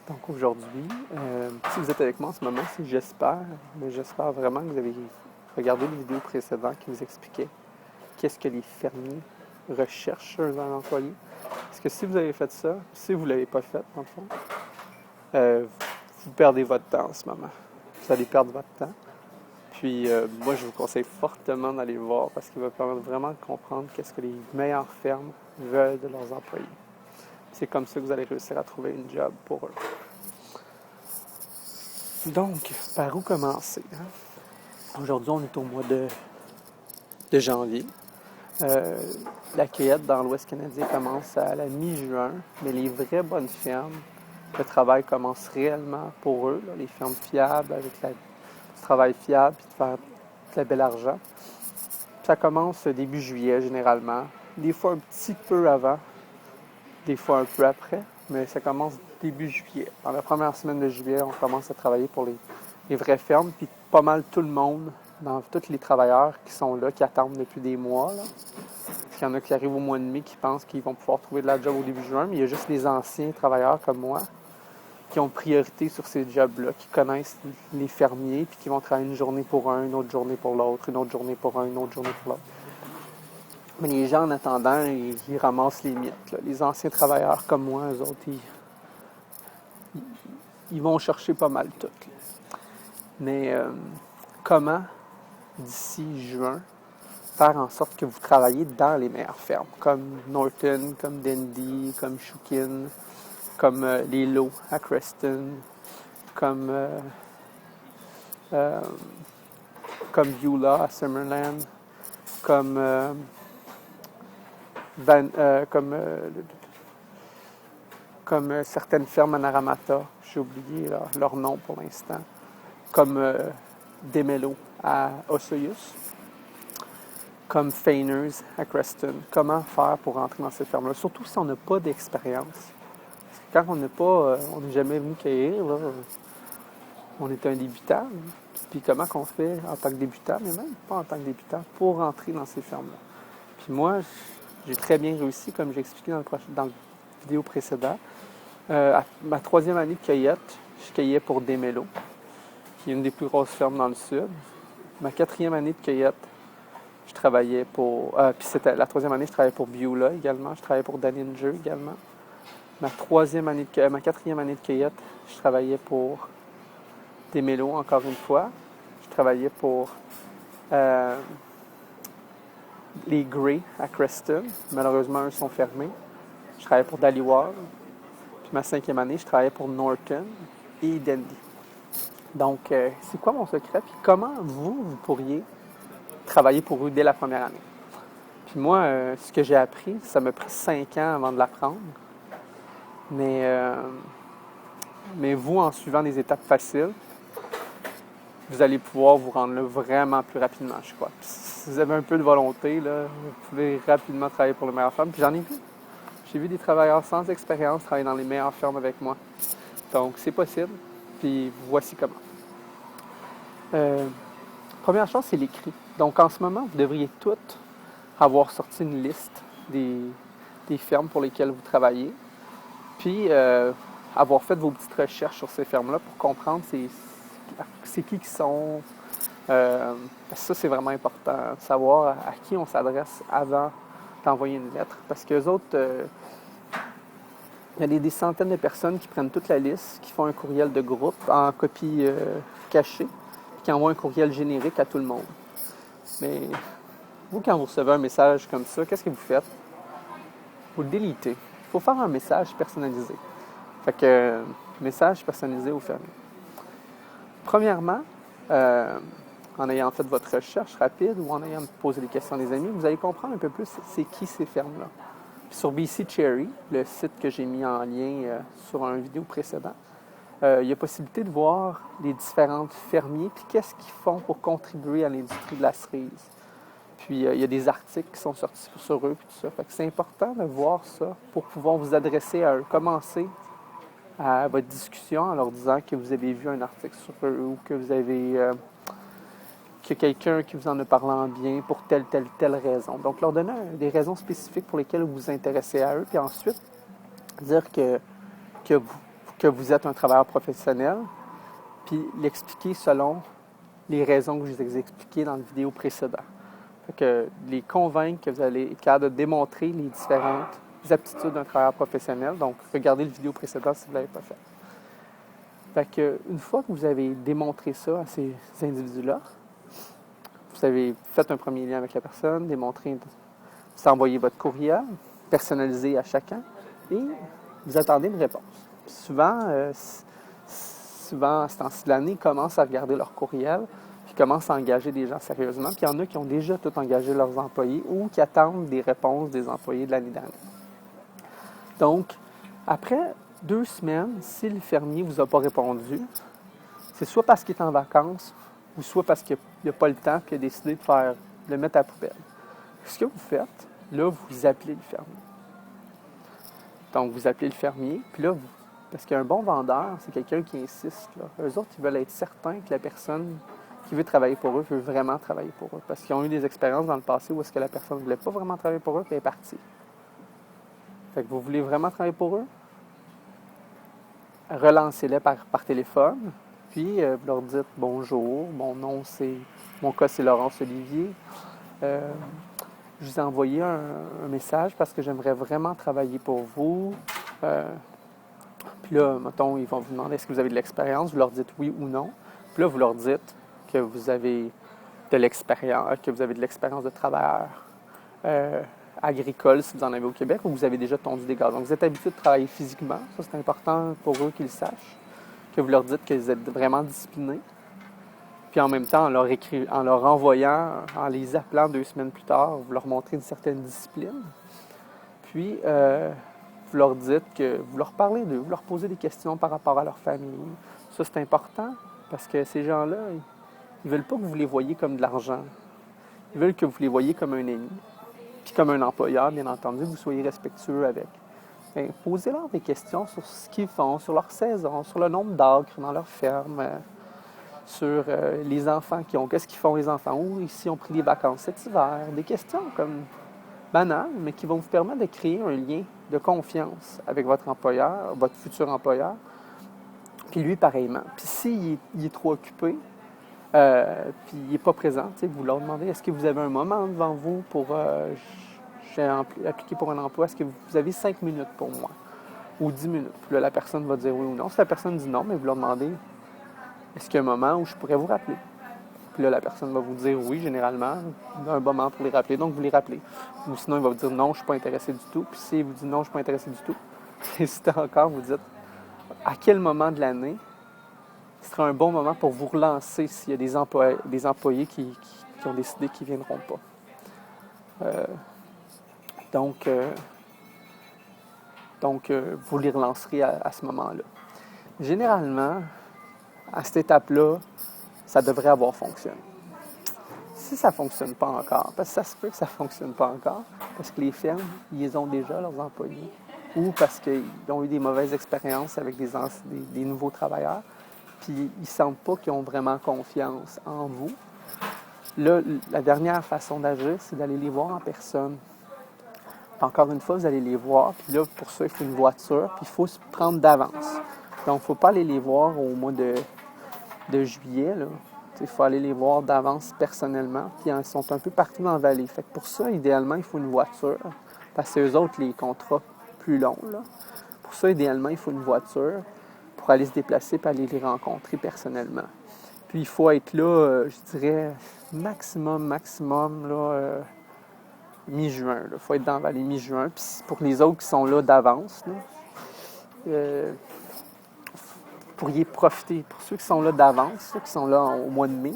Donc aujourd'hui, si vous êtes avec moi en ce moment, c'est j'espère vraiment que vous avez regardé les vidéos précédentes qui vous expliquaient qu'est-ce que les fermiers recherchent chez un employé. Parce que si vous avez fait ça, si vous ne l'avez pas fait, dans le fond, euh, vous perdez votre temps en ce moment. Vous allez perdre votre temps. Puis moi, je vous conseille fortement d'aller le voir parce qu'il va permettre vraiment de comprendre qu'est-ce que les meilleures fermes veulent de leurs employés. C'est comme ça que vous allez réussir à trouver une job pour eux. Donc, par où commencer? Aujourd'hui, on est au mois de janvier. Euh, la cueillette dans l'Ouest canadien commence à la mi-juin, mais les vraies bonnes fermes, le travail commence réellement pour eux, là, les fermes fiables, avec du travail fiable, puis de faire de la belle argent. Ça commence début juillet, généralement. Des fois un petit peu avant, des fois un peu après, mais ça commence début juillet. Dans la première semaine de juillet, on commence à travailler pour les vraies fermes, puis pas mal tout le monde, dans tous les travailleurs qui sont là, qui attendent depuis des mois. Là. Parce qu'il y en a qui arrivent au mois de mai qui pensent qu'ils vont pouvoir trouver de la job au début juin, mais il y a juste les anciens travailleurs comme moi qui ont priorité sur ces jobs-là, qui connaissent les fermiers, puis qui vont travailler une journée pour un, une autre journée pour l'autre, une autre journée pour un, une autre journée pour l'autre. Mais les gens, en attendant, ils ramassent les miettes. Là. Les anciens travailleurs comme moi, eux autres, ils vont chercher pas mal tout. Mais comment, d'ici juin, faire en sorte que vous travaillez dans les meilleures fermes, comme Norton, comme Dendy, comme Shukin, comme les Lots à Creston, comme, comme Beulah à Summerland, comme, comme certaines fermes à Naramata, j'ai oublié leur nom pour l'instant, comme Demelo à Osoyoos, comme Feiners à Creston. Comment faire pour rentrer dans ces fermes-là? Surtout si on n'a pas d'expérience. Quand on n'est jamais venu cueillir, là, on est un débutant. Puis comment qu'on fait en tant que débutant, mais même pas en tant que débutant, pour rentrer dans ces fermes-là? Puis moi, j'ai très bien réussi, comme j'ai expliqué dans la vidéo précédente. À ma troisième année de cueillette, je cueillais pour Demelo, qui est une des plus grosses fermes dans le sud. Ma quatrième année de cueillette, je travaillais pour... puis c'était la troisième année, je travaillais pour Beulah également. Je travaillais pour Daninger également. Ma quatrième année de cueillette, je travaillais pour Demelo encore une fois. Je travaillais pour les Grey à Creston. Malheureusement, eux sont fermés. Je travaillais pour Daliwar. Puis ma cinquième année, je travaillais pour Norton et Dendy. Donc, c'est quoi mon secret? Puis comment vous pourriez travailler pour eux dès la première année? Puis moi, ce que j'ai appris, ça m'a pris 5 ans avant de l'apprendre. Mais vous, en suivant des étapes faciles, vous allez pouvoir vous rendre là vraiment plus rapidement, je crois. Puis si vous avez un peu de volonté, là, vous pouvez rapidement travailler pour les meilleures fermes. Puis j'en ai vu. J'ai vu des travailleurs sans expérience travailler dans les meilleures fermes avec moi. Donc, c'est possible. Puis voici comment. Première chose, c'est l'écrit. Donc, en ce moment, vous devriez toutes avoir sorti une liste des fermes pour lesquelles vous travaillez. Puis, avoir fait vos petites recherches sur ces fermes-là pour comprendre c'est qui sont. Parce que ça, c'est vraiment important, de savoir à qui on s'adresse avant d'envoyer une lettre. Parce qu'eux autres, il y a des centaines de personnes qui prennent toute la liste, qui font un courriel de groupe en copie cachée, qui envoient un courriel générique à tout le monde. Mais vous, quand vous recevez un message comme ça, qu'est-ce que vous faites? Vous le délitez. Il faut faire un message personnalisé. Fait que, message personnalisé aux fermiers. Premièrement, en ayant fait votre recherche rapide ou en ayant posé des questions à des amis, vous allez comprendre un peu plus c'est qui ces fermes-là. Puis sur BC Cherry, le site que j'ai mis en lien sur une vidéo précédente, il y a possibilité de voir les différents fermiers puis qu'est-ce qu'ils font pour contribuer à l'industrie de la cerise. Puis il y a des articles qui sont sortis sur eux puis tout ça. Fait que c'est important de voir ça pour pouvoir vous adresser à eux. Commencer à votre discussion en leur disant que vous avez vu un article sur eux ou que vous avez qu'il y a quelqu'un qui vous en a parlé en bien pour telle raison. Donc, leur donner des raisons spécifiques pour lesquelles vous vous intéressez à eux, puis ensuite dire que que vous êtes un travailleur professionnel, puis l'expliquer selon les raisons que je vous ai expliquées dans la vidéo précédente. Fait que les convaincre que vous allez être capable de démontrer les différentes aptitudes d'un travailleur professionnel. Donc, regardez la vidéo précédente si vous ne l'avez pas fait. Fait que, une fois que vous avez démontré ça à ces individus-là, vous avez fait un premier lien avec la personne, démontré, vous envoyez votre courriel personnalisé à chacun et vous attendez une réponse. Puis souvent, à ce temps-ci de l'année, ils commencent à regarder leur courriel, puis commencent à engager des gens sérieusement. Puis il y en a qui ont déjà tout engagé leurs employés ou qui attendent des réponses des employés de l'année dernière. Donc, après 2 semaines, si le fermier ne vous a pas répondu, c'est soit parce qu'il est en vacances ou soit parce qu'il n'a pas le temps et qu'il a décidé de le mettre à la poubelle. Ce que vous faites, là, vous appelez le fermier. Donc, vous appelez le fermier, puis là, parce qu'un bon vendeur, c'est quelqu'un qui insiste. Là. Eux autres, ils veulent être certains que la personne qui veut travailler pour eux veut vraiment travailler pour eux. Parce qu'ils ont eu des expériences dans le passé où est-ce que la personne ne voulait pas vraiment travailler pour eux et elle est partie. Fait que vous voulez vraiment travailler pour eux? Relancez-les par téléphone, puis vous leur dites « Bonjour, mon cas c'est Laurence Olivier. Je vous ai envoyé un message parce que j'aimerais vraiment travailler pour vous. Puis là, mettons, ils vont vous demander est-ce que vous avez de l'expérience. Vous leur dites oui ou non. Puis là, vous leur dites que vous avez de l'expérience, de travailleur agricole si vous en avez au Québec ou vous avez déjà tondu des gazons. Donc, vous êtes habitué de travailler physiquement. Ça, c'est important pour eux qu'ils le sachent. Que vous leur dites que vous êtes vraiment discipliné. Puis en même temps, en leur envoyant, en les appelant 2 semaines plus tard, vous leur montrez une certaine discipline. Puis, vous leur dites que vous leur parlez d'eux, vous leur posez des questions par rapport à leur famille. Ça, c'est important parce que ces gens-là, ils veulent pas que vous les voyiez comme de l'argent. Ils veulent que vous les voyiez comme un ami. Puis comme un employeur, bien entendu, que vous soyez respectueux avec. Bien, posez-leur des questions sur ce qu'ils font, sur leur saison, sur le nombre d'acres dans leur ferme, sur les enfants qu'est-ce qu'ils font les enfants, où ici ont pris des vacances cet hiver. Des questions comme banales, mais qui vont vous permettre de créer un lien de confiance avec votre employeur, votre futur employeur, puis lui pareillement. Puis s'il est trop occupé, puis il n'est pas présent, vous leur demandez est-ce que vous avez un moment devant vous pour appliquer pour un emploi, est-ce que vous avez 5 minutes pour moi ou 10 minutes? Puis là, la personne va dire oui ou non. Si la personne dit non, mais vous leur demandez est-ce qu'il y a un moment où je pourrais vous rappeler? Puis là, la personne va vous dire oui, généralement, un moment pour les rappeler, donc vous les rappelez. Ou sinon, il va vous dire non, je ne suis pas intéressé du tout. Puis s'il vous dit non, je ne suis pas intéressé du tout, hésitez encore, vous dites à quel moment de l'année ce sera un bon moment pour vous relancer s'il y a des employés qui ont décidé qu'ils ne viendront pas. Donc, vous les relancerez à ce moment-là. Généralement, à cette étape-là, ça devrait avoir fonctionné. Si ça ne fonctionne pas encore, parce que ça se peut que ça ne fonctionne pas encore, parce que les fermes, ils ont déjà leurs employés, ou parce qu'ils ont eu des mauvaises expériences avec des nouveaux travailleurs, puis ils ne sentent pas qu'ils ont vraiment confiance en vous. Là, la dernière façon d'agir, c'est d'aller les voir en personne. Encore une fois, vous allez les voir, puis là, pour ça, il faut une voiture, puis il faut se prendre d'avance. Donc, il ne faut pas aller les voir au mois de juillet, là. Il faut aller les voir d'avance personnellement, puis ils sont un peu partout dans la vallée. Fait que pour ça, idéalement, il faut une voiture, parce que c'est eux autres les contrats plus longs, là. Pour ça, idéalement, il faut une voiture pour aller se déplacer et aller les rencontrer personnellement. Puis il faut être là, je dirais, maximum, là, mi-juin. Il faut être dans la vallée mi-juin. Puis pour les autres qui sont là d'avance, vous pourriez profiter. Pour ceux qui sont là d'avance, qui sont là au mois de mai,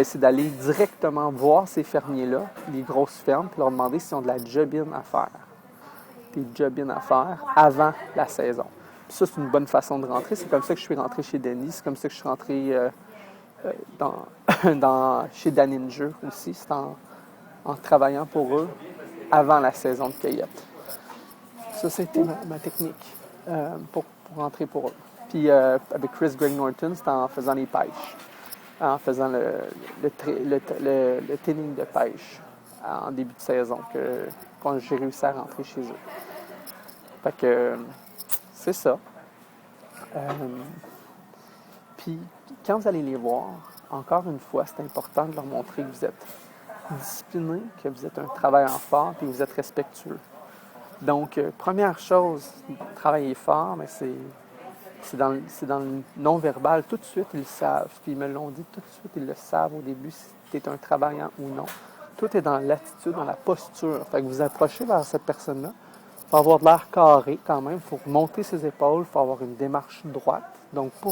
c'est d'aller directement voir ces fermiers-là, les grosses fermes, puis leur demander s'ils ont de la job-in à faire. Des job-in à faire avant la saison. Puis ça, c'est une bonne façon de rentrer. C'est comme ça que je suis rentré chez Denis. C'est comme ça que je suis rentré chez Daninger aussi. C'est en travaillant pour eux avant la saison de cueillette. Ça, c'était ma technique pour rentrer pour eux. Puis avec Chris Greg Norton, c'était en faisant les pêches, en faisant le training de pêche en début de saison quand j'ai réussi à rentrer chez eux. Fait que c'est ça. Euh, Puis, quand vous allez les voir, encore une fois, c'est important de leur montrer que vous êtes discipliné, que vous êtes un travailleur fort et que vous êtes respectueux. Donc, première chose, travailler fort, mais c'est dans le non-verbal. Tout de suite, ils le savent. Puis ils me l'ont dit tout de suite, ils le savent au début si tu es un travaillant ou non. Tout est dans l'attitude, dans la posture. Fait que vous approchez vers cette personne-là. Il faut avoir de l'air carré quand même. Il faut monter ses épaules. Il faut avoir une démarche droite. Donc, pas